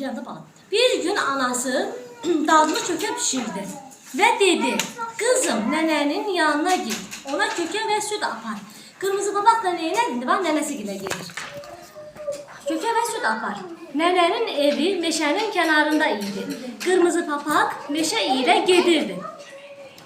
Geldi bana. Bir gün anası dadlı köke pişirdi ve dedi, kızım nenenin yanına git, ona köke ve süt apar. Kırmızı papakla neyle var, nenesi gile gelir. Köke ve süt apar. Nenenin evi meşenin kenarında idi. Kırmızı papak meşe ile gedirdi.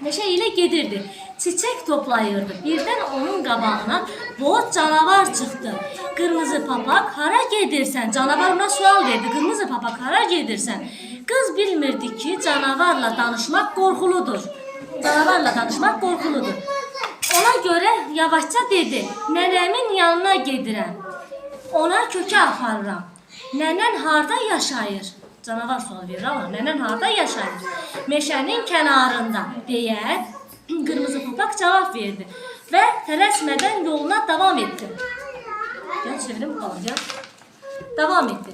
Meşe ile gedirdi. Çiçek toplayırdı. Birden onun qabağına boğaz canavar çıktı. Kırmızı papak, hara gedirsən? Canavar ona sual verdi. Kırmızı papak, hara gedirsən? Kız bilmirdi ki, canavarla danışmak korkuludur. Canavarla danışmak korkuludur. Ona göre yavaşça dedi, nenemin yanına gedirəm. Ona köke aparıram. Nenen harda yaşayır? Canavar sual verir ama nenen harda yaşayır? Meşenin kenarında diye kırmızı papak cevap verdi. Ve tələsmədən yoluna devam etti. Gel çevirim bakalım gel. Devam etti.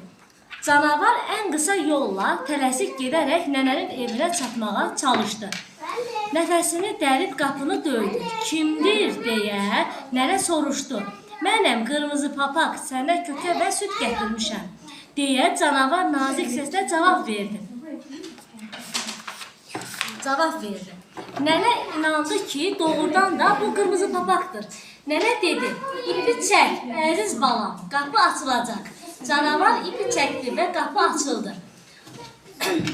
Canavar en kısa yolla tələsik gedərək nənənin evinə çatmağa çalışdı. Nəfəsini dərib qapını döydü. Kimdir deyə nənə soruşdu. Mənəm kırmızı papak, sənə köke və süt gətirmişəm deyə canavar nazik səslə cavab verdi. Nənə inandı ki, doğrudan da bu kırmızı papaktır. Nənə dedi, ipi çək, əziz balam, qapı açılacaq. Canavar ipi çəkdi və qapı açıldı.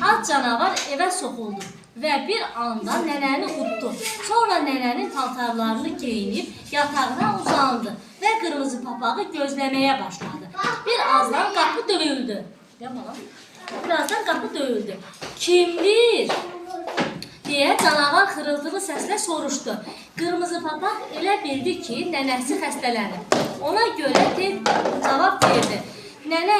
At canavar evə soxuldu və bir anda nənəni utdu. Sonra nənənin paltarlarını geyinib yatağına uzandı və kırmızı papağı gözləməyə başladı. Birazdan qapı döyüldü. Kimdir? Deyə canavar xırıltılı səslə soruşdu. Kırmızı papak elə bildi ki, nənəsi xəstələnib. Ona görə tez cavab verdi. Nənə